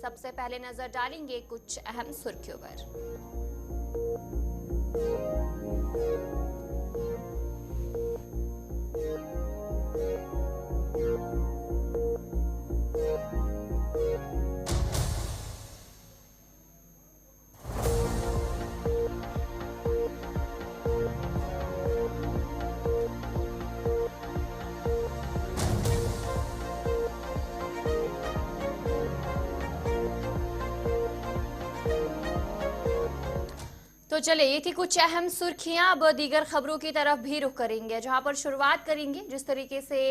सबसे पहले नजर डालेंगे कुछ अहम सुर्खियों पर। तो चले, ये थी कुछ अहम सुर्खियां। अब दीगर खबरों की तरफ भी रुख करेंगे, जहां पर शुरुआत करेंगे जिस तरीके से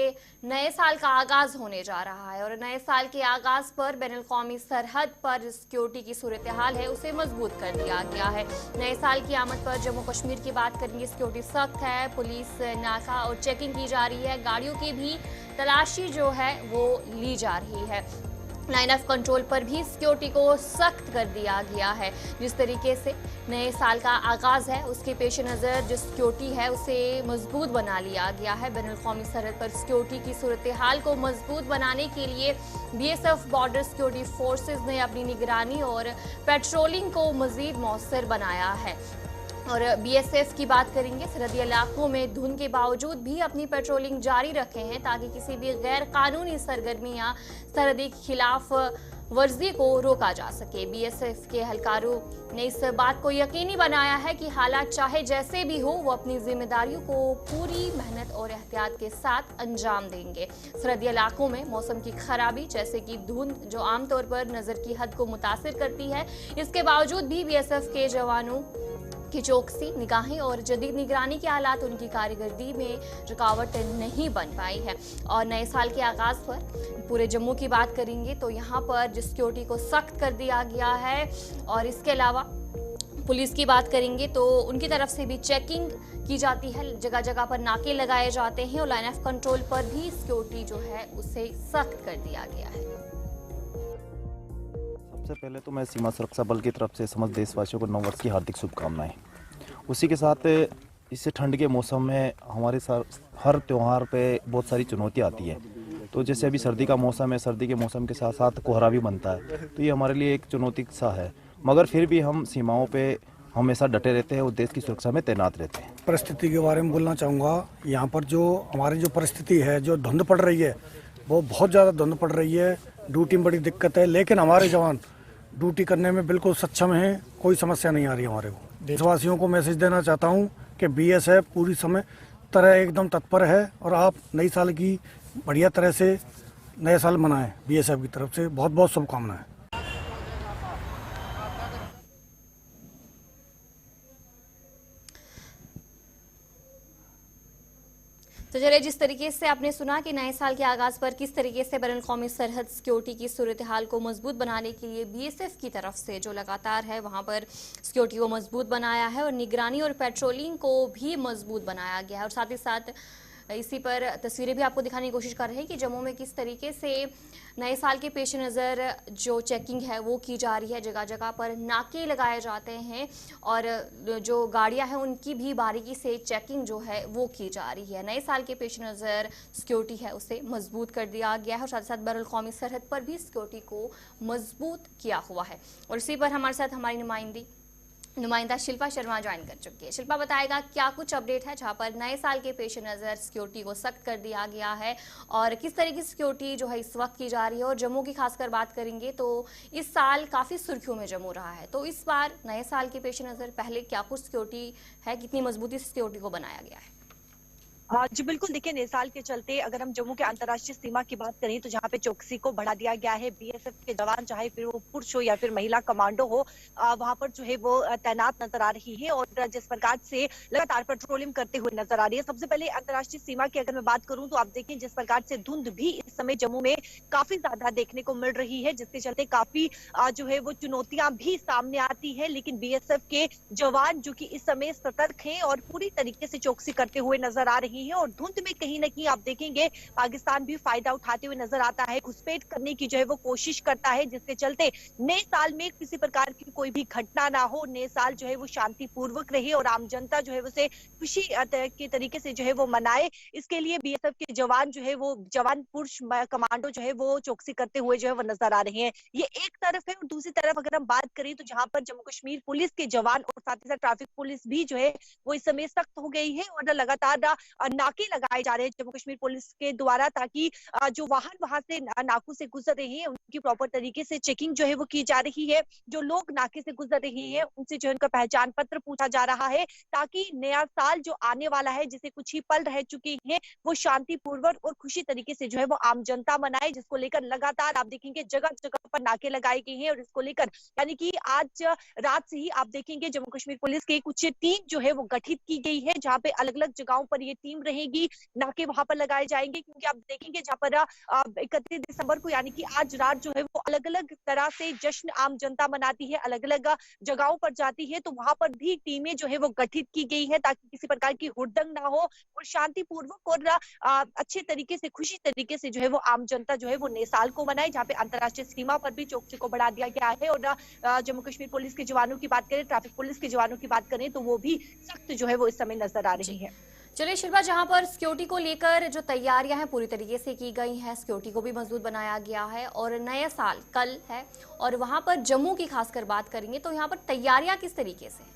नए साल का आगाज होने जा रहा है और नए साल के आगाज पर बैनुल-अक़वामी सरहद पर सिक्योरिटी की सूरत हाल है उसे मजबूत कर दिया गया है। नए साल की आमद पर जम्मू कश्मीर की बात करेंगे, सिक्योरिटी सख्त है, पुलिस नाका और चेकिंग की जा रही है, गाड़ियों की भी तलाशी जो है वो ली जा रही है। लाइन ऑफ कंट्रोल पर भी सिक्योरिटी को सख्त कर दिया गया है। जिस तरीके से नए साल का आगाज है उसके पेश नज़र जो सिक्योरिटी है उसे मजबूत बना लिया गया है। बैनुल-अक़वामी सरहद पर सिक्योरिटी की सूरत हाल को मजबूत बनाने के लिए BSF बॉर्डर सिक्योरिटी फोर्सेस ने अपनी निगरानी और पेट्रोलिंग को मजीद मौसर बनाया है। और BSF की बात करेंगे, सरहदी इलाकों में धुंध के बावजूद भी अपनी पेट्रोलिंग जारी रखे हैं ताकि किसी भी गैर कानूनी सरगर्मी या सरहदी खिलाफ वर्जी को रोका जा सके। BSF के एहलकारों ने इस बात को यकीनी बनाया है कि हालात चाहे जैसे भी हो वो अपनी जिम्मेदारियों को पूरी मेहनत और एहतियात के साथ अंजाम देंगे। सरहदी इलाकों में मौसम की खराबी जैसे कि धुंध जो आमतौर पर नजर की हद को मुतासिर करती है, इसके बावजूद भी BSF के जवानों की चौकसी, निगाहें और जदीद निगरानी के हालात उनकी कारकर्दगी में रुकावट नहीं बन पाई है। और नए साल के आगाज पर पूरे जम्मू की बात करेंगे तो यहाँ पर सिक्योरिटी को सख्त कर दिया गया है और इसके अलावा पुलिस की बात करेंगे तो उनकी तरफ से भी चेकिंग की जाती है, जगह जगह पर नाके लगाए जाते हैं और लाइन ऑफ कंट्रोल पर भी सिक्योरिटी जो है उसे सख्त कर दिया गया है। सबसे पहले तो मैं सीमा सुरक्षा बल की तरफ से समस्त देशवासियों को नव वर्ष की हार्दिक शुभकामनाएं। उसी के साथ इससे ठंड के मौसम में हमारे हर त्यौहार पे बहुत सारी चुनौतियां आती है। तो जैसे अभी सर्दी का मौसम है, सर्दी के मौसम के साथ साथ कोहरा भी बनता है, तो ये हमारे लिए एक चुनौती सा है, मगर फिर भी हम सीमाओं पे हमेशा डटे रहते हैं और देश की सुरक्षा में तैनात रहते हैं। परिस्थिति के बारे में बोलना चाहूँगा, यहाँ पर जो हमारी जो परिस्थिति है, जो धुंध पड़ रही है वो बहुत ज़्यादा धुंध पड़ रही है, ड्यूटी में बड़ी दिक्कत है, लेकिन हमारे जवान ड्यूटी करने में बिल्कुल सक्षम हैं, कोई समस्या नहीं आ रही हमारे को। देशवासियों को मैसेज देना चाहता हूँ कि BSF पूरी समय तरह एकदम तत्पर है और आप नई साल की बढ़िया तरह से नया साल मनाएं। BSF की तरफ से बहुत बहुत शुभकामनाएं। तो चलिए, जिस तरीके से आपने सुना कि नए साल के आगाज पर किस तरीके से बैनुल-अक़वामी सरहद सिक्योरिटी की सूरत हाल को मजबूत बनाने के लिए BSF की तरफ से जो लगातार है वहां पर सिक्योरिटी को मजबूत बनाया है और निगरानी और पेट्रोलिंग को भी मजबूत बनाया गया है। और साथ ही साथ इसी पर तस्वीरें भी आपको दिखाने की कोशिश कर रहे हैं कि जम्मू में किस तरीके से नए साल के पेश नज़र जो चेकिंग है वो की जा रही है, जगह जगह पर नाके लगाए जाते हैं और जो गाड़ियां हैं उनकी भी बारीकी से चेकिंग जो है वो की जा रही है। नए साल के पेश नज़र सिक्योरिटी है उसे मजबूत कर दिया गया है और साथ ही साथ बैनुल-अक़वामी सरहद पर भी सिक्योरिटी को मजबूत किया हुआ है। और इसी पर हमारे साथ हमारी नुमाइंदा शिल्पा शर्मा ज्वाइन कर चुकी है। शिल्पा बताएगा क्या कुछ अपडेट है जहां पर नए साल के पेश नज़र सिक्योरिटी को सख्त कर दिया गया है और किस तरह की सिक्योरिटी जो है इस वक्त की जा रही है। और जम्मू की खासकर बात करेंगे तो इस साल काफ़ी सुर्खियों में जम्मू रहा है, तो इस बार नए साल के पेश नज़र पहले क्या कुछ सिक्योरिटी है, कितनी मजबूती से सिक्योरिटी को बनाया गया है? जी बिल्कुल, देखिए नए साल के चलते अगर हम जम्मू के अंतर्राष्ट्रीय सीमा की बात करें तो जहाँ पे चौकसी को बढ़ा दिया गया है। BSF के जवान चाहे फिर वो पुरुष हो या फिर महिला कमांडो हो, वहाँ पर जो है वो तैनात नजर आ रही है और जिस प्रकार से लगातार पेट्रोलिंग करते हुए नजर आ रही है। सबसे पहले अंतर्राष्ट्रीय सीमा की अगर मैं बात करूँ तो आप देखें जिस प्रकार से धुंध भी इस समय जम्मू में काफी ज्यादा देखने को मिल रही है, जिसके चलते काफी जो है वो चुनौतियां भी सामने आती है। लेकिन BSF के जवान जो कि इस समय सतर्क हैं और पूरी तरीके से चौकसी करते हुए नजर आ रही रही है और धुंध में कहीं ना कहीं आप देखेंगे पाकिस्तान भी फायदा उठाते हुए नजर आता है, घुसपैठ करने की जो है वो कोशिश करता है, जिसके चलते नए साल में किसी प्रकार की कोई भी घटना ना हो, नए साल जो है वो शांतिपूर्वक रहे और आम जनता जो है उसे खुशी के तरीके से जो है वो मनाए। इसके लिए बीएसएफ के जवान जो है वो जवान पुरुष कमांडो जो है वो चौकसी करते हुए जो है वो नजर आ रहे हैं। ये एक तरफ है और दूसरी तरफ अगर हम बात करें तो जहां पर जम्मू कश्मीर पुलिस के जवान और साथ ही साथ ट्रैफिक पुलिस भी जो है वो इस समय सख्त हो गई है और लगातार नाके लगाए जा रहे हैं जम्मू कश्मीर पुलिस के द्वारा, ताकि जो वाहन वहां से नाकों से गुजर रहे हैं उनकी प्रॉपर तरीके से चेकिंग जो है वो की जा रही है। जो लोग नाके से गुजर रहे हैं उनसे जो है उनका पहचान पत्र पूछा जा रहा है, ताकि नया साल जो आने वाला है, जिसे कुछ ही पल रह चुके हैं, वो शांतिपूर्वक और खुशी तरीके से जो है वो आम जनता मनाए, जिसको लेकर लगातार आप देखेंगे जगह जगह पर नाके लगाए गए हैं। और इसको लेकर यानी कि आज रात से ही आप देखेंगे जम्मू कश्मीर पुलिस की कुछ टीम जो है वो गठित की गई है, जहां पे अलग अलग जगहों पर ये टीम रहेगी, नाके वहां पर लगाए जाएंगे। क्योंकि आप देखेंगे जहां पर 31 दिसंबर को यानी कि आज रात जो है वो अलग अलग तरह से जश्न आम जनता मनाती है, अलग अलग जगहों पर जाती है, तो वहां पर भी टीमें जो है वो गठित की गई है, ताकि किसी प्रकार की हुड़दंग ना हो और शांतिपूर्वक और अच्छे तरीके से खुशी तरीके से जो है वो आम जनता जो है वो नए साल को मनाए। जहाँ पे अंतर्राष्ट्रीय सीमा पर भी चौकसी को बढ़ा दिया गया है और जम्मू कश्मीर पुलिस के जवानों की बात करें, ट्रैफिक पुलिस के जवानों की बात करें, तो वो भी सख्त जो है वो इस समय नजर आ रही है। चलिए शिल्पा, जहां पर सिक्योरिटी को लेकर जो तैयारियां हैं पूरी तरीके से की गई हैं, सिक्योरिटी को भी मजबूत बनाया गया है और नया साल कल है और वहां पर जम्मू की खासकर बात करेंगे तो यहाँ पर तैयारियां किस तरीके से?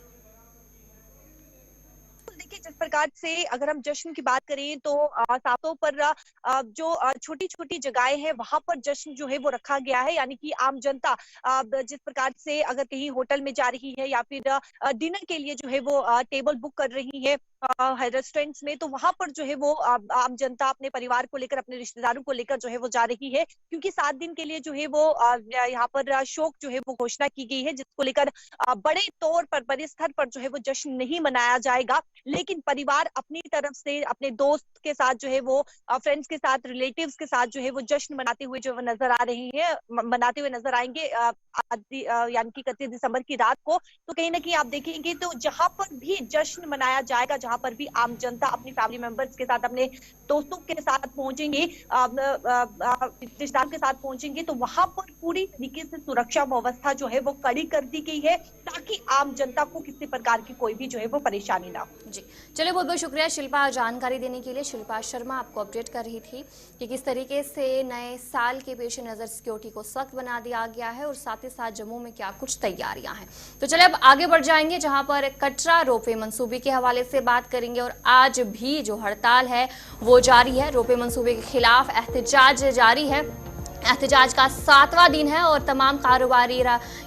देखिए, जिस प्रकार से अगर हम जश्न की बात करें तो सातों पर जो छोटी छोटी जगहें हैं वहां पर जश्न जो है वो रखा गया है, यानी कि आम जनता जिस प्रकार से अगर कहीं होटल में जा रही है या फिर डिनर के लिए जो है वो टेबल बुक कर रही है रेस्टोरेंट्स में, तो वहां पर जो है वो आम जनता अपने परिवार को लेकर, अपने रिश्तेदारों को लेकर जो है वो जा रही है, क्योंकि 7 दिन के लिए जो है वो यहाँ पर शोक जो है वो घोषणा की गई है, जिसको लेकर बड़े तौर पर, बड़े स्तर पर जो है वो जश्न नहीं मनाया जाएगा। लेकिन परिवार अपनी तरफ से अपने दोस्त के साथ जो है वो फ्रेंड्स के साथ, रिलेटिव्स के साथ जो है वो जश्न मनाते हुए जो नजर आ रही है, मनाते हुए नजर आएंगे यानी कि 31 दिसंबर की रात को। तो कहीं ना कहीं आप देखेंगे तो जहां पर भी जश्न मनाया जाएगा, जहां पर भी आम जनता अपनी फैमिली मेंबर्स के साथ, अपने दोस्तों के साथ पहुंचेंगे, रिश्तेदार के साथ पहुंचेंगे, तो वहां पर पूरी तरीके से सुरक्षा व्यवस्था जो है वो कड़ी कर दी गई है, ताकि आम जनता को किसी प्रकार की कोई भी जो है वो परेशानी ना हो। जी चलिए, बहुत बहुत शुक्रिया शिल्पा जानकारी देने के लिए। शिल्पा शर्मा आपको अपडेट कर रही थी कि किस तरीके से नए साल के पेश नज़र सिक्योरिटी को सख्त बना दिया गया है और साथ ही साथ जम्मू में क्या कुछ तैयारियां हैं। तो चलिए अब आगे बढ़ जाएंगे, जहां पर कटरा रोपवे मंसूबे के हवाले से बात करेंगे। और आज भी जो हड़ताल है वो जारी है, रोपवे मंसूबे के खिलाफ एहतजाज जारी है। एहतजाज का 7वां दिन है और तमाम कारोबारी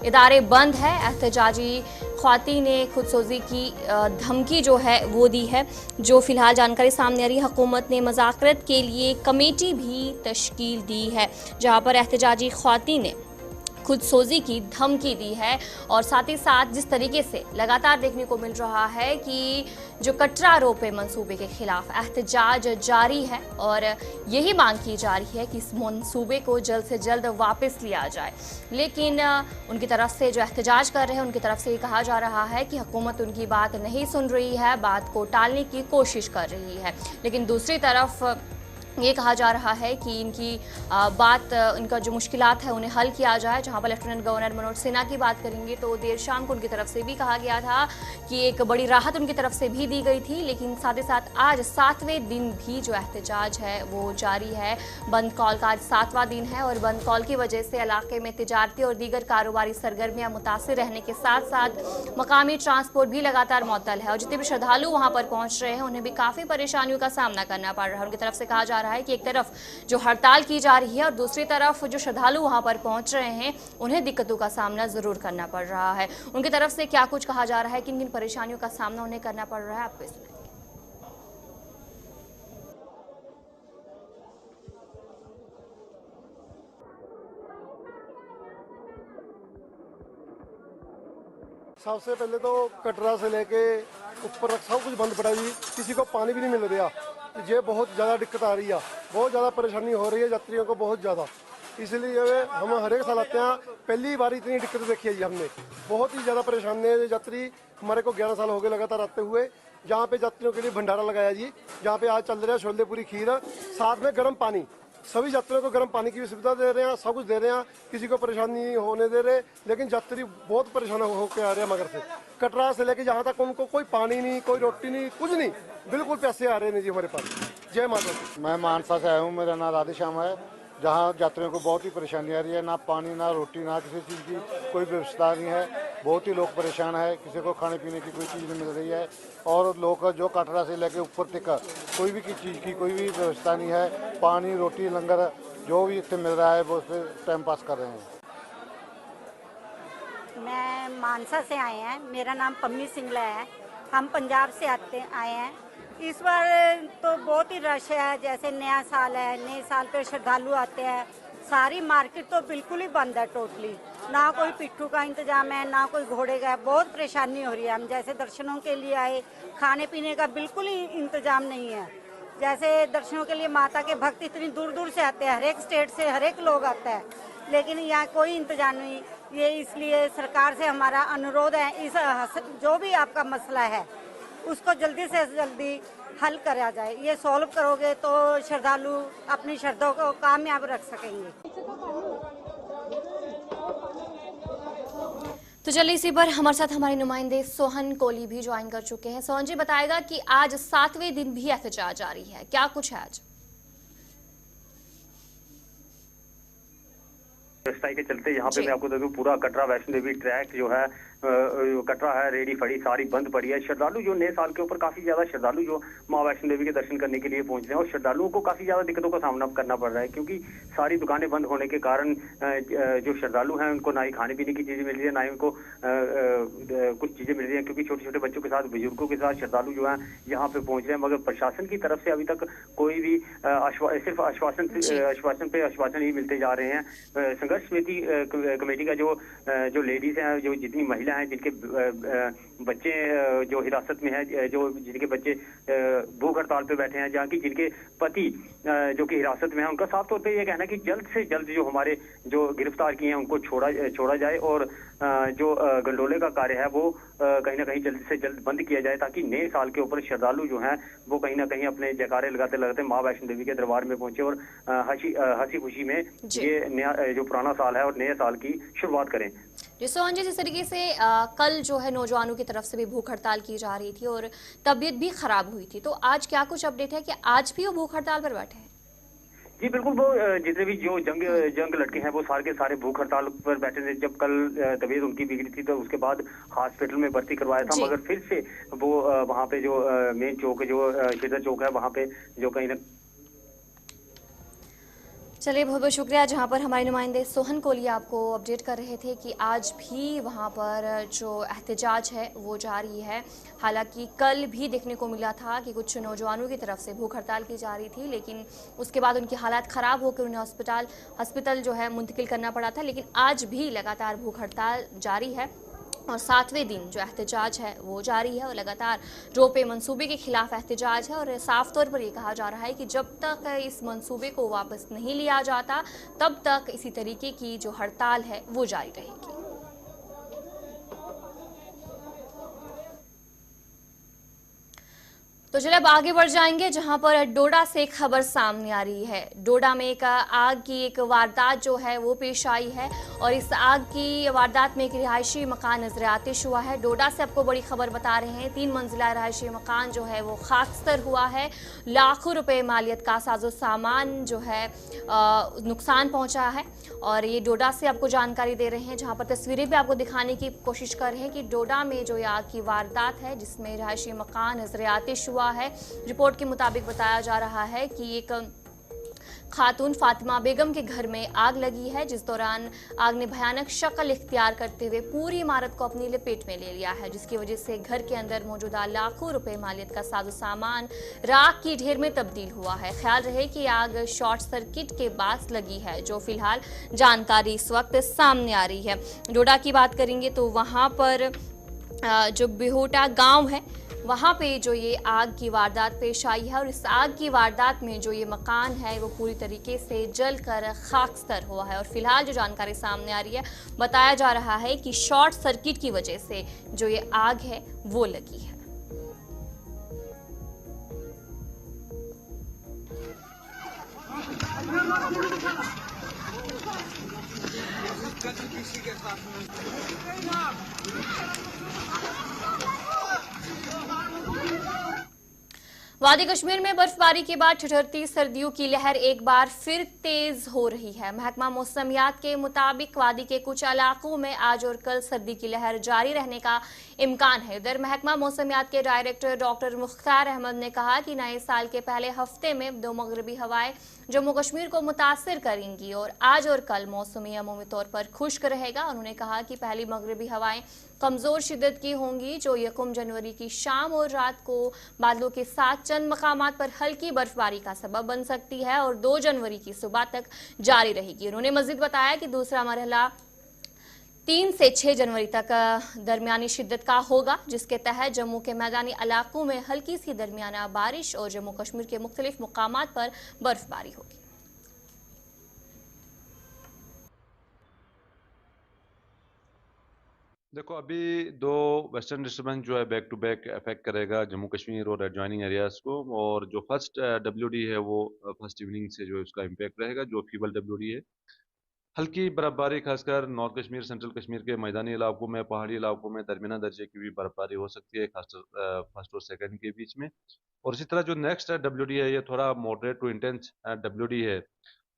इदारे बंद है। एहतजाजी ख्वातीन ने खुदसोजी की धमकी जो है वो दी है। जो फिलहाल जानकारी सामने आ रही है, हुकूमत ने मज़ाकरत के लिए कमेटी भी तश्कील दी है, जहां पर एहतजाजी ख्वातीन ने खुदसोजी की धमकी दी है। और साथ ही साथ जिस तरीके से लगातार देखने को मिल रहा है कि जो कटरा रोपवे मंसूबे के खिलाफ एहतजाज जारी है और यही मांग की जा रही है कि इस मंसूबे को जल्द से जल्द वापस लिया जाए। लेकिन उनकी तरफ से जो एहतजाज कर रहे हैं उनकी तरफ से ये कहा जा रहा है कि हुकूमत उनकी बात नहीं सुन रही है, बात को टालने की कोशिश कर रही है। लेकिन दूसरी तरफ ये कहा जा रहा है कि इनकी बात, इनका जो मुश्किलात है उन्हें हल किया जाए। जहां पर लेफ्टिनेंट गवर्नर मनोज सिन्हा की बात करेंगे तो देर शाम को उनकी तरफ से भी कहा गया था कि एक बड़ी राहत उनकी तरफ से भी दी गई थी। लेकिन साथ ही साथ आज 7वें दिन भी जो एहतजाज है वो जारी है। बंद कॉल का आज 7वां दिन है और बंद कॉल की वजह से इलाके में तिजारती और दीगर कारोबारी सरगर्मियां मुतासिर रहने के साथ साथ मकामी ट्रांसपोर्ट भी लगातार मुअत्तल है और जितने भी श्रद्धालु वहां पर पहुंच रहे हैं उन्हें भी काफ़ी परेशानियों का सामना करना पड़ रहा है। उनकी तरफ से कहा जा रहा है कि एक तरफ जो हड़ताल की जा रही है और दूसरी तरफ जो श्रद्धालु वहां पर पहुंच रहे हैं उन्हें दिक्कतों का सामना जरूर करना पड़ रहा है। उनकी तरफ से क्या कुछ कहा जा रहा है, किन किन परेशानियों का सामना उन्हें करना पड़ रहा है, आपको इसमें सबसे पहले तो कटरा से लेके ऊपर तक सब कुछ बंद पड़ा जी, किसी को पानी भी नहीं मिल रहा। ये बहुत ज़्यादा दिक्कत आ रही है, बहुत ज़्यादा परेशानी हो रही है यात्रियों को बहुत ज़्यादा। इसलिए हम हर एक साल आते हैं। पहली बार इतनी दिक्कत देखी है जी हमने, बहुत ही ज़्यादा परेशानी है। यात्री हमारे को 11 साल हो गए लगातार आते हुए। यहाँ पे यात्रियों के लिए भंडारा लगाया जी, जहाँ पे आज चल रहा है छोले पूरी खीर, साथ में गर्म पानी। सभी यात्रियों को गर्म पानी की भी सुविधा दे रहे हैं, सब कुछ दे रहे हैं, किसी को परेशानी नहीं होने दे रहे। लेकिन यात्री बहुत परेशान होकर आ रहे हैं मगर से, कटरा से लेके जहाँ तक उनको कोई पानी नहीं, कोई रोटी नहीं, कुछ नहीं, बिल्कुल पैसे आ रहे हैं जी हमारे पास। जय माता दी। मैं मानसा से आया हूँ, मेरा नाम राधेश्याम है। जहाँ यात्रियों को बहुत ही परेशानी आ रही है, ना पानी, ना रोटी, ना किसी चीज़ की कोई व्यवस्था नहीं है। बहुत ही लोग परेशान है, किसी को खाने पीने की कोई चीज़ नहीं मिल रही है। और लोग जो कटरा से लेके ऊपर तक कोई भी चीज़ की कोई भी व्यवस्था नहीं है। पानी, रोटी, लंगर जो भी इतने मिल रहा है वो उससे टाइम पास कर रहे हैं। मैं मानसा से आए हैं, मेरा नाम पम्मी सिंगला है। हम पंजाब से आए हैं। इस बार तो बहुत ही रश है, जैसे नया साल है, नए साल पे श्रद्धालु आते हैं। सारी मार्केट तो बिल्कुल ही बंद है टोटली, ना कोई पिट्ठू का इंतजाम है, ना कोई घोड़े का है। बहुत परेशानी हो रही है। हम जैसे दर्शनों के लिए आए, खाने पीने का बिल्कुल ही इंतजाम नहीं है। जैसे दर्शनों के लिए माता के भक्त इतनी दूर दूर से आते हैं, हर एक स्टेट से हर एक लोग आता है, लेकिन यहाँ कोई इंतजाम नहीं। ये इसलिए सरकार से हमारा अनुरोध है, इस जो भी आपका मसला है उसको जल्दी से जल्दी हल करा जाए। ये सॉल्व करोगे तो श्रद्धालु अपनी श्रद्धा को कामयाब रख सकेंगे। तो चलिए इसी पर हमारे साथ हमारे नुमाइंदे सोहन कोहली भी ज्वाइन कर चुके हैं। सोहन जी बताएगा कि आज 7वें दिन भी एहतजाज जारी है, क्या कुछ है आज? व्यवस्था के चलते यहाँ पे मैं आपको देखूँ पूरा कटरा वैष्णो देवी ट्रैक जो है कटरा है, रेडी फड़ी सारी बंद पड़ी है। श्रद्धालु जो नए साल के ऊपर काफी ज्यादा श्रद्धालु जो माँ वैष्णो देवी के दर्शन करने के लिए पहुंच रहे हैं, और श्रद्धालुओं को काफी ज्यादा दिक्कतों का सामना करना पड़ रहा है, क्योंकि सारी दुकानें बंद होने के कारण जो श्रद्धालु हैं उनको ना ही खाने पीने की चीजें मिल रही है, ना ही उनको कुछ चीजें मिल रही है, क्योंकि छोटे छोटे बच्चों के साथ, बुजुर्गों के साथ श्रद्धालु जो है यहाँ पे पहुंच रहे हैं। मगर प्रशासन की तरफ से अभी तक कोई भी सिर्फ आश्वासन पे आश्वासन ही मिलते जा रहे हैं। संघर्ष समिति कमेटी का जो लेडीज हैं, जो जितनी महिला हैं जिनके बच्चे जो हिरासत में है, जो जिनके बच्चे भूख हड़ताल पे बैठे हैं, जहाँ की जिनके पति जो कि हिरासत में है, उनका साफ तौर पे ये कहना है कि जल्द से जल्द जो हमारे जो गिरफ्तार किए हैं उनको छोड़ा जाए, और जो गंडोले का कार्य है वो कहीं ना कहीं जल्द से जल्द बंद किया जाए, ताकि नए साल के ऊपर श्रद्धालु जो हैं वो कहीं ना कहीं अपने जयकारे लगाते लगाते माँ वैष्णो देवी के दरबार में पहुंचे और हंसी खुशी में ये नया जो पुराना साल है और नए साल की शुरुआत करें। सोहन जी, जिस तरीके से कल जो है नौजवानों की तरफ से भी भूख हड़ताल की जा रही थी और तबीयत भी खराब हुई थी, तो आज क्या कुछ अपडेट है कि आज भी वो भूख हड़ताल पर बैठे हैं? जी बिल्कुल, वो जितने भी जो जंग लड़के हैं वो सारे के सारे भूख हड़ताल पर बैठे थे। जब कल तबीयत उनकी बिगड़ी थी तो उसके बाद हॉस्पिटल में भर्ती करवाया था, मगर फिर से वो वहाँ पे जो मेन चौक है, जो शिदर चौक है, वहाँ पे जो कहीं ना। चलिए बहुत बहुत शुक्रिया, जहां पर हमारे नुमाइंदे सोहन कोहली आपको अपडेट कर रहे थे कि आज भी वहां पर जो एहतजाज है वो जारी है। हालांकि कल भी देखने को मिला था कि कुछ नौजवानों की तरफ से भूख हड़ताल की जा रही थी, लेकिन उसके बाद उनकी हालत ख़राब होकर उन्हें हॉस्पिटल जो है मुंतकिल करना पड़ा था। लेकिन आज भी लगातार भूख हड़ताल जारी है और 7वें दिन जो एहतजाज है वो जारी है और लगातार रोपे मंसूबे के खिलाफ एहतजाज है। और साफ तौर पर ये कहा जा रहा है कि जब तक इस मंसूबे को वापस नहीं लिया जाता तब तक इसी तरीके की जो हड़ताल है वो जारी रहेगी। तो चलिए अब आगे बढ़ जाएंगे, जहां पर डोडा से खबर सामने आ रही है। डोडा में एक आग की एक वारदात जो है वो पेश आई है और इस आग की वारदात में एक रिहायशी मकान नजर आतिश हुआ है। डोडा से आपको बड़ी खबर बता रहे हैं, 3 मंजिला रिहायशी मकान जो है वो खाकस्तर हुआ है। लाखों रुपए मालियत का साजो सामान जो है नुकसान पहुंचा है। और ये डोडा से आपको जानकारी दे रहे हैं, जहां पर तस्वीरें भी आपको दिखाने की कोशिश कर रहे हैं कि डोडा में जो आग की वारदात है जिसमें रिहायशी मकान नजर आतिश हुआ है। रिपोर्ट के मुताबिक बताया जा रहा है कि एक खातून फातिमा बेगम के घर में आग लगी है, जिस दौरान आग ने भयानक शक्ल इख्तियार करते हुए पूरी इमारत को अपनी लपेट में ले लिया है, जिसकी वजह से घर के अंदर मौजूदा लाखों रुपए मालियत का साजो सामान राख की ढेर में तब्दील हुआ है। ख्याल रहे कि आग शॉर्ट सर्किट के बाद लगी है, जो फिलहाल जानकारी इस वक्त सामने आ रही है। डोडा की बात करेंगे तो वहां पर जो बिहोटा गांव है वहाँ पे जो ये आग की वारदात पेश आई है और इस आग की वारदात में जो ये मकान है वो पूरी तरीके से जलकर खाकस्तर हुआ है। और फिलहाल जो जानकारी सामने आ रही है, बताया जा रहा है कि शॉर्ट सर्किट की वजह से जो ये आग है वो लगी है। वादी कश्मीर में बर्फबारी के बाद ठिठुरती सर्दियों की लहर एक बार फिर तेज हो रही है। महकमा मौसमियात के मुताबिक वादी के कुछ इलाकों में आज और कल सर्दी की लहर जारी रहने का इम्कान है। उधर महकमा मौसमियात के डायरेक्टर डॉक्टर मुख्तार अहमद ने कहा कि नए साल के पहले हफ्ते में 2 मगरबी हवाएं जम्मू कश्मीर को मुतासिर करेंगी और आज और कल मौसमी अमूमी तौर पर खुश्क रहेगा। उन्होंने कहा कि पहली मगरबी हवाएं कमजोर शिद्दत की होंगी जो 1 जनवरी की शाम और रात को बादलों के साथ चंद मकामात पर हल्की बर्फबारी का सबब बन सकती है और 2 जनवरी की सुबह तक जारी रहेगी। उन्होंने मजीद बताया कि दूसरा मरहला 3 से 6 जनवरी तक दरमियानी शिद्दत का होगा, जिसके तहत जम्मू के मैदानी इलाकों में हल्की सी दरमियाना बारिश और जम्मू कश्मीर के मुख्तलिफ मुकामात पर बर्फबारी होगी। देखो, अभी 2 वेस्टर्न डिस्टर्बेंस जो है बैक टू बैक अफेक्ट करेगा जम्मू कश्मीर और एडजॉइनिंग एरियाज को। और जो फर्स्ट WD है वो फर्स्ट इवनिंग से जो है उसका इम्पैक्ट रहेगा, जो फीबल WD है। हल्की बर्फबारी खासकर नॉर्थ कश्मीर, सेंट्रल कश्मीर के मैदानी इलाकों में, पहाड़ी इलाकों में दरमियाना दर्जे की भी बर्फबारी हो सकती है, खासकर फर्स्ट और सेकंड के बीच में। और इसी तरह जो नेक्स्ट WD है ये थोड़ा मॉडरेट टू इंटेंस WD है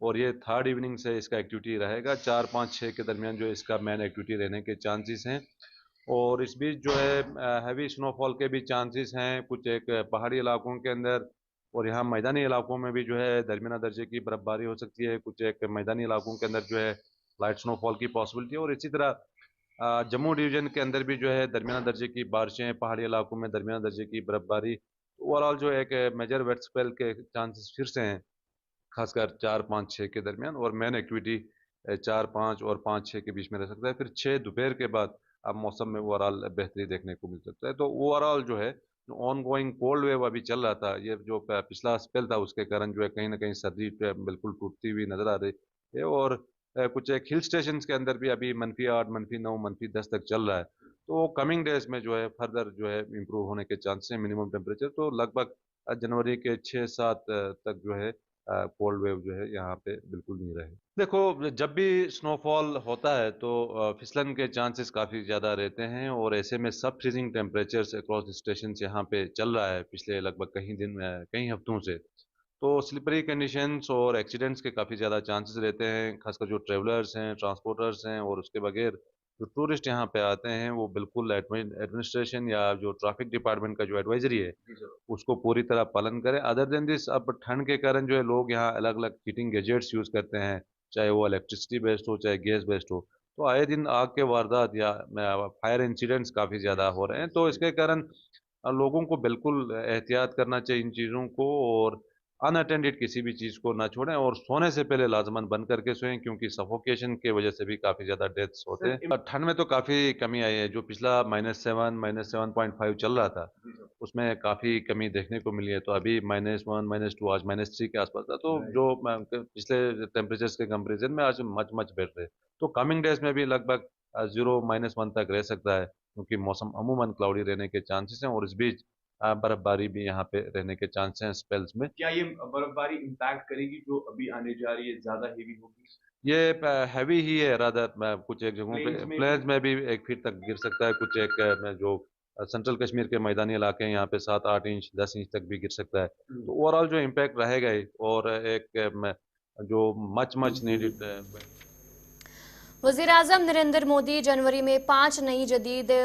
और ये थर्ड इवनिंग से इसका एक्टिविटी रहेगा। 4, 5, 6 के दरमियान जो इसका मेन एक्टिविटी रहने के चांसेस हैं। और इस बीच जो है हैवी स्नोफॉल के भी चांसेस हैं कुछ एक पहाड़ी इलाकों के अंदर, और यहाँ मैदानी इलाकों में भी जो है दरमियाना दर्जे की बर्फबारी हो सकती है। कुछ एक मैदानी इलाकों के अंदर जो है लाइट स्नोफॉल की पॉसिबिलिटी है। और इसी तरह जम्मू डिवीजन के अंदर भी जो है दरमियाना दर्जे की बारिशें, पहाड़ी इलाकों में दरमियाना दर्जे की बर्फबारी। ओवरऑल जो एक मेजर वेट स्पेल के चांसेस फिर से हैं, खासकर 4, 5, 6 के दरमियान। और मेन एक्टिविटी 4, 5 और 5, 6 के बीच में रह सकता है। फिर 6 दोपहर के बाद अब मौसम में ओवरऑल बेहतरी देखने को मिल सकता है। तो ओवरऑल जो है ऑन गोइंग कोल्ड वेव अभी चल रहा था, ये जो पिछला स्पेल था उसके कारण जो है कहीं ना कहीं सर्दी बिल्कुल टूटती हुई नजर आ रही है। और कुछ एक हिल स्टेशन के अंदर भी अभी -8, -9, -10 तक चल रहा है। तो कमिंग डेज में जो है फर्दर जो है इम्प्रूव होने के चांसेस हैं। मिनिमम टेम्परेचर तो लगभग जनवरी के 6-7 तक जो है कोल्ड वेव जो है यहाँ पे बिल्कुल नहीं रहे। देखो, जब भी स्नोफॉल होता है तो फिसलन के चांसेस काफ़ी ज़्यादा रहते हैं और ऐसे में सब फ्रीजिंग टेम्परेचर्स अक्रॉस स्टेशन यहाँ पे चल रहा है पिछले लगभग कई हफ्तों से। तो स्लिपरी कंडीशंस और एक्सीडेंट्स के काफ़ी ज़्यादा चांसेस रहते हैं, खासकर जो ट्रेवलर्स हैं, ट्रांसपोर्टर्स हैं और उसके बगैर जो टूरिस्ट यहाँ पे आते हैं वो बिल्कुल एडमिनिस्ट्रेशन या जो ट्रैफिक डिपार्टमेंट का जो एडवाइजरी है उसको पूरी तरह पालन करें। अदर देन दिस, अब ठंड के कारण जो है लोग यहाँ अलग अलग हीटिंग गैजेट्स यूज़ करते हैं, चाहे वो इलेक्ट्रिसिटी बेस्ड हो चाहे गैस बेस्ड हो। तो आए दिन आग के वारदात या फायर इंसिडेंट्स काफ़ी ज़्यादा हो रहे हैं। तो इसके कारण लोगों को बिल्कुल एहतियात करना चाहिए इन चीज़ों को और अनअटेंडेड किसी भी चीज़ को ना छोड़ें और सोने से पहले लाजमन बंद करके सोएं, क्योंकि सफोकेशन के वजह से भी काफ़ी ज़्यादा डेथ्स होते हैं। ठंड में तो काफ़ी कमी आई है, जो पिछला -7, -7.5 चल रहा था उसमें काफ़ी कमी देखने को मिली है। तो अभी -1, -2, आज -3 के आसपास था। तो जो पिछले टेम्परेचर्स के कंपेरिजन में आज मच बेटर है। तो कमिंग डेज में भी लगभग 0, -1 तक रह सकता है, क्योंकि मौसम अमूमन क्लाउडी रहने के चांसेस हैं और इस बीच बर्फबारी भी यहाँ पे रहने के चांसेस हैं स्पेल्स में। क्या ये बर्फबारी इम्पैक्ट करेगी जो अभी आने जा रही है, ज्यादा हेवी होगी? ये हैवी ही है रादर, कुछ एक जगहों पे प्लेन्स में भी 1 फीट तक गिर सकता है। कुछ एक जो सेंट्रल कश्मीर के मैदानी इलाके हैं यहाँ पे 7-8 इंच 10 इंच तक भी गिर सकता है। तो ओवरऑल जो इम्पैक्ट रहेगा ही और एक जो मच नीडेड। वज़ीर आज़म नरेंद्र मोदी जनवरी में 5 नई जदीद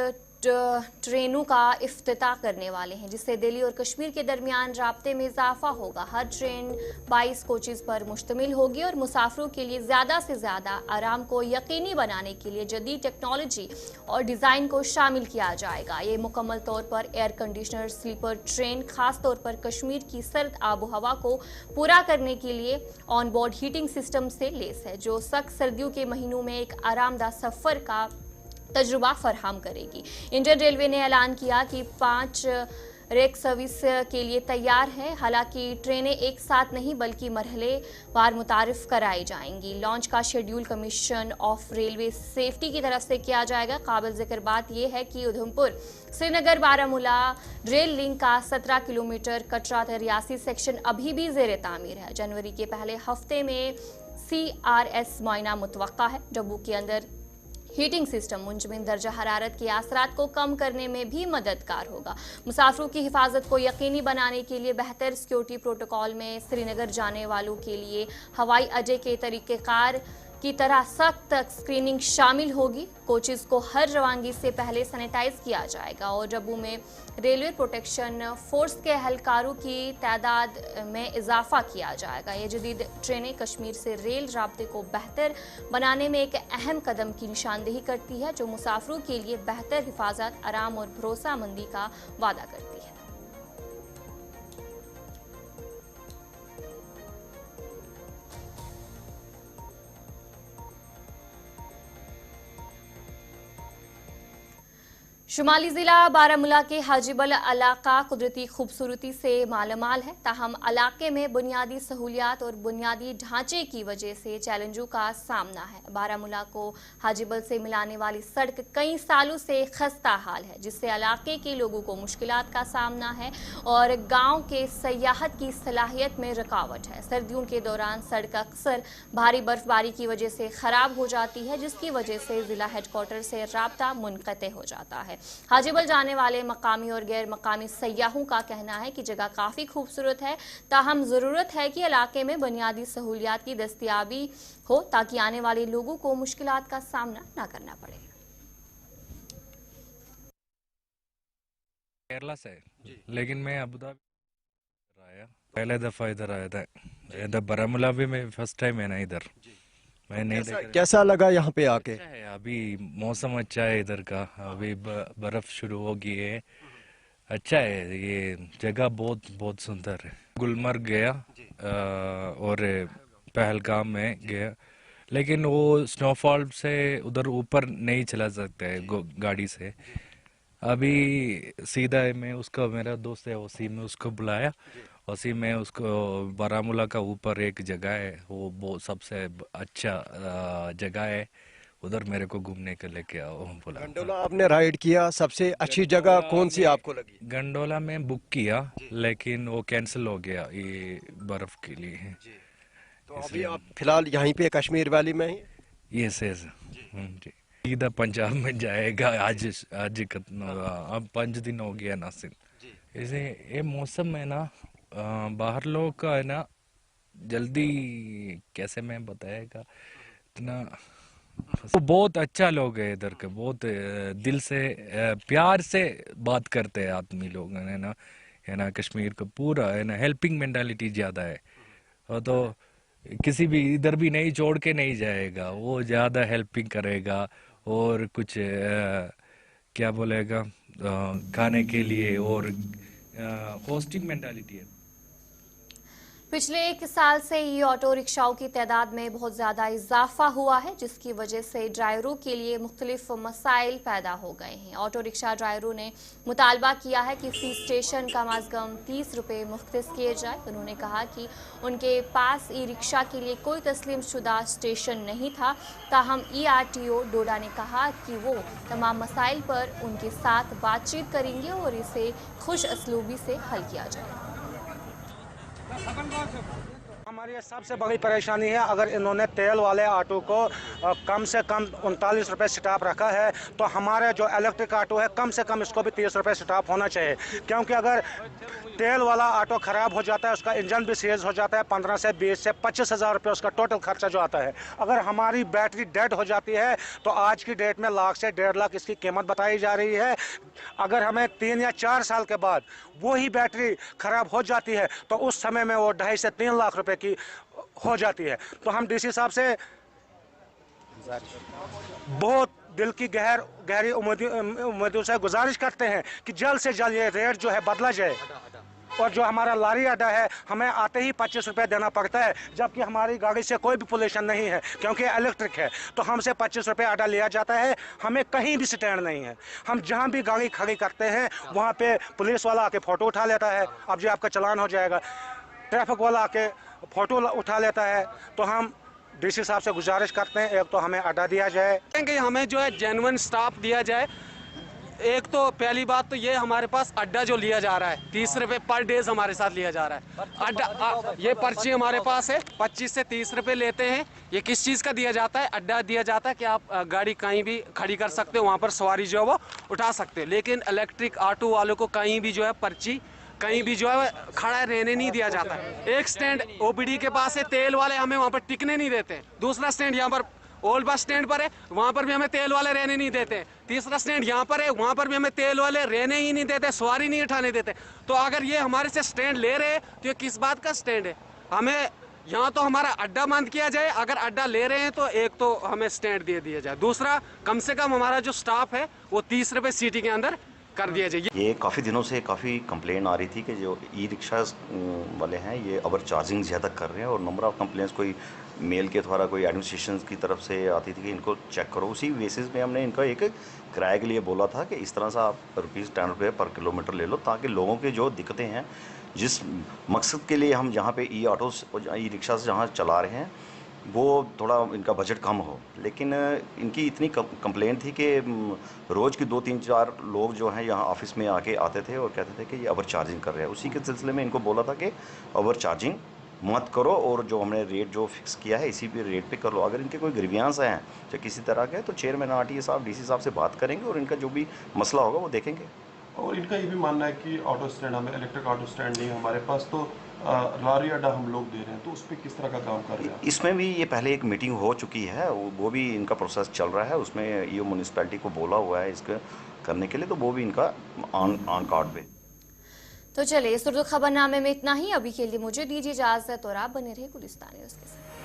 ट्रेनों का इफ्तिताह करने वाले हैं, जिससे दिल्ली और कश्मीर के दरमियान राब्ते में इजाफा होगा। हर ट्रेन 22 कोचेज़ पर मुश्तमिल होगी और मुसाफिरों के लिए ज़्यादा से ज़्यादा आराम को यकीनी बनाने के लिए जदीद टेक्नोलॉजी और डिज़ाइन को शामिल किया जाएगा। ये मुकम्मल तौर पर एयर कंडीशनर स्लीपर ट्रेन खास तौर पर कश्मीर की सर्द आबो हवा को पूरा करने के लिए ऑन बोर्ड हीटिंग सिस्टम से लेस है, जो सख्त सर्दियों के महीनों में एक आरामदाह सफ़र का तजुर्बा फराहम करेगी। इंडियन रेलवे ने ऐलान किया कि 5 रेक सर्विस के लिए तैयार है। हालांकि ट्रेनें एक साथ नहीं बल्कि मरहलेवार मुतारिफ कराई जाएंगी। लॉन्च का schedule commission of railway safety की तरफ से किया जाएगा। काबिल जिक्र बात यह है कि उधमपुर श्रीनगर बारामूला रेल लिंक का 17 किलोमीटर कटरा रियासी सेक्शन अभी भी जेर तामीर है। जनवरी के पहले हफ्ते में CRS मुआयना मुतवक्का है। डब्बू के अंदर हीटिंग सिस्टम मुंजमिन दर्जा हरारत के असरात को कम करने में भी मददगार होगा। मुसाफिरों की हिफाजत को यकीनी बनाने के लिए बेहतर सिक्योरिटी प्रोटोकॉल में श्रीनगर जाने वालों के लिए हवाई अड्डे के तरीक़ेकार की तरह सख्त स्क्रीनिंग शामिल होगी। कोचेस को हर रवानगी से पहले सैनिटाइज किया जाएगा और डब्बू में रेलवे प्रोटेक्शन फोर्स के एहलकारों की तादाद में इजाफा किया जाएगा। ये जदीद ट्रेनें कश्मीर से रेल राब्ते को बेहतर बनाने में एक अहम कदम की निशानदेही करती है, जो मुसाफिरों के लिए बेहतर हिफाजत, आराम और भरोसामंदी का वादा करती है। शुमाली जिला बारामूला के हाजीबल इलाका कुदरती खूबसूरती से मालामाल है, ताहम इलाके में बुनियादी सहूलियात और बुनियादी ढांचे की वजह से चैलेंजों का सामना है। बारामूला को हाजीबल से मिलाने वाली सड़क कई सालों से खस्ता हाल है, जिससे इलाके के लोगों को मुश्किलात का सामना है और गांव के सयाहत की सलाहियत में रुकावट है। सर्दियों के दौरान सड़क अक्सर भारी बर्फबारी की वजह से खराब हो जाती है, जिसकी वजह से जिला हेडक्वार्टर से राब्ता मुनक़ते हो जाता है। हाजीबल जाने वाले मकामी और गैर मकामी सयाहों का कहना है कि जगह काफ़ी खूबसूरत है, ताहम ज़रूरत है कि इलाके में बुनियादी सहूलियात की दस्तयाबी हो ताकि आने वाले लोगों को मुश्किलात का सामना न करना पड़े। केरला से, लेकिन मैं अबू धाबी आया, पहले दफ़ा इधर आया था। इधर बारामूला भी मैं फर्स्ट टाइम है ना इधर। मैं नहीं कैसा लगा यहाँ पे आके? अच्छा है, अभी मौसम अच्छा है इधर का, अभी बर्फ शुरू हो गई है। अच्छा है, ये जगह बहुत बहुत सुंदर है। गुलमर्ग गया और पहलगाम में गया, लेकिन वो स्नोफॉल से उधर ऊपर नहीं चला सकता है गाड़ी से। अभी सीधा मैं उसका, मेरा दोस्त है उसी में, उसको बुलाया। उसी में उसको बारामूला का ऊपर एक जगह है, वो बहुत सबसे अच्छा जगह है, उधर मेरे को घूमने के लेके आओ बोला। गंडोला आपने राइड किया, सबसे अच्छी जगह कौन सी आपको लगी? गंडोला में बुक किया, लेकिन वो कैंसिल हो गया ये बर्फ के लिए। तो अभी आप फिलहाल यहीं पे कश्मीर वैली में ही? यस यस जी। सीधा पंजाब में जाएगा। आज अब 5 दिन हो गया नासिर। इसे ये मौसम में ना बाहर लोग का है ना, जल्दी कैसे मैं बताएगा इतना, वो बहुत अच्छा लोग है इधर के, बहुत दिल से प्यार से बात करते हैं आदमी लोग है ना कश्मीर का पूरा है ना, हेल्पिंग मेंटालिटी ज़्यादा है। और तो किसी भी इधर भी नहीं छोड़ के नहीं जाएगा, वो ज़्यादा हेल्पिंग करेगा और कुछ क्या बोलेगा खाने के लिए, और होस्टिंग मेंटालिटी है। पिछले 1 साल से ई ऑटो रिक्शाओं की तादाद में बहुत ज़्यादा इजाफा हुआ है, जिसकी वजह से ड्राइवरों के लिए मुख्तलिफ मसाइल पैदा हो गए हैं। ऑटो रिक्शा ड्राइवरों ने मुतालबा किया है कि फी स्टेशन कम अज़ कम 30 रुपये मुख्तस किए जाए। उन्होंने कहा कि उनके पास ई रिक्शा के लिए कोई तस्लीम शुदा स्टेशन नहीं था, ताहम ERTO डोडा ने कहा कि वो तमाम मसाइल पर उनके साथ बातचीत करेंगे और इसे खुश असलूबी से हल किया जाएगा। हमारी सबसे बड़ी परेशानी है, अगर इन्होंने तेल वाले ऑटो को कम से कम 39 रुपये स्टॉप रखा है, तो हमारे जो इलेक्ट्रिक ऑटो है कम से कम इसको भी 30 रुपये स्टॉप होना चाहिए। क्योंकि अगर तेल वाला ऑटो ख़राब हो जाता है, उसका इंजन भी सीज हो जाता है, 15 से 20 से 25 हज़ार रुपये उसका टोटल खर्चा जो आता है। अगर हमारी बैटरी डेड हो जाती है तो आज की डेट में लाख से 1.5 लाख इसकी कीमत बताई जा रही है। अगर हमें 3 या 4 साल के बाद वही बैटरी ख़राब हो जाती है तो उस समय में वो 2.5 से 3 लाख रुपए की हो जाती है। तो हम DC साहब से बहुत दिल की गहरी उम्मीदों से गुजारिश करते हैं कि जल्द से जल्द ये रेट जो है बदला जाए। और जो हमारा लारी अड्डा है हमें आते ही 25 रुपये देना पड़ता है, जबकि हमारी गाड़ी से कोई भी पोल्यूशन नहीं है क्योंकि इलेक्ट्रिक है। तो हमसे 25 रुपये अड्डा लिया जाता है, हमें कहीं भी स्टैंड नहीं है। हम जहाँ भी गाड़ी खड़ी करते हैं वहाँ पे पुलिस वाला आके फ़ोटो उठा लेता है, अब जी आपका चालान हो जाएगा। ट्रैफिक वाला आके फ़ोटो उठा लेता है। तो हम डीसी साहब से गुजारिश करते हैं, एक तो हमें अड्डा दिया जाए, हमें जो है जेन्युइन स्टाफ दिया जाए। एक तो पहली बात तो ये हमारे पास अड्डा जो लिया जा रहा है 30 रुपये पर डेज हमारे साथ लिया जा रहा है अड्डा। ये पर्ची हमारे पास है, 25 से 30 रुपये लेते हैं। ये किस चीज़ का दिया जाता है? अड्डा दिया जाता है कि आप गाड़ी कहीं भी खड़ी कर सकते हो, वहाँ पर सवारी जो है वो उठा सकते हो। लेकिन इलेक्ट्रिक ऑटो वालों को कहीं भी जो है पर्ची कहीं भी जो है खड़ा रहने नहीं दिया जाता है। एक स्टैंड ओपीडी के पास है, तेल वाले हमें वहाँ पर टिकने नहीं देते। दूसरा स्टैंड यहाँ पर ओल्ड बस स्टैंड पर है, वहाँ पर भी हमें तेल वाले रहने नहीं देते। तीसरा स्टैंड यहाँ पर है, वहाँ पर भी हमें तेल वाले रहने ही नहीं देते, सवारी नहीं उठाने देते। तो अगर ये हमारे से स्टैंड ले रहे हैं तो ये किस बात का स्टैंड है? हमें यहाँ तो हमारा अड्डा बंद किया जाए, अगर अड्डा ले रहे हैं तो एक तो हमें स्टैंड दे दिया जाए, दूसरा कम से कम हमारा जो स्टाफ है वो 30 रुपये सिटी के अंदर कर दिया जाए। ये काफ़ी दिनों से काफ़ी कंप्लेन आ रही थी कि जो ई रिक्शा वाले हैं ये ओवर चार्जिंग ज़्यादा कर रहे हैं, और नंबर ऑफ़ कंप्लेंट्स कोई मेल के द्वारा कोई एडमिनिस्ट्रेशन की तरफ से आती थी कि इनको चेक करो। उसी बेसिस में हमने इनका एक किराए के लिए बोला था कि इस तरह से आप ₹10 पर किलोमीटर ले लो, ताकि लोगों की जो दिक्कतें हैं, जिस मकसद के लिए हम जहाँ पे ई ऑटो ई रिक्शा से जहाँ चला रहे हैं वो थोड़ा इनका बजट कम हो। लेकिन इनकी इतनी कंप्लेंट थी कि रोज़ की 2-3-4 लोग जो हैं यहाँ ऑफिस में आके आते थे और कहते थे कि ये ओवर चार्जिंग कर रहे हैं। उसी के सिलसिले में इनको बोला था कि ओवर चार्जिंग मत करो, और जो हमने रेट जो फिक्स किया है इसी पे रेट पे कर लो। अगर इनके कोई ग्रीवियांस हैं या किसी तरह के, तो चेयरमैन आरटीए साहब डीसी साहब से बात करेंगे और इनका जो भी मसला होगा वो देखेंगे। और इनका ये भी मानना है कि ऑटो स्टैंड, हमें इलेक्ट्रिक ऑटो स्टैंड नहीं है हमारे पास, तो लारी अड्डा हम लोग दे रहे हैं, तो उस पर किस तरह का काम कर रहे हैं? इसमें भी ये पहले एक मीटिंग हो चुकी है, वो भी इनका प्रोसेस चल रहा है। उसमें ये म्यूनिसिपैलिटी को बोला हुआ है इसके करने के लिए, तो वो भी इनका ऑन कार्ड पे। तो चलिए इस उर्दू खबरनामे में इतना ही। अभी के लिए मुझे दीजिए इजाजत और आप बने रहे गुलिस्तान न्यूज़ के साथ।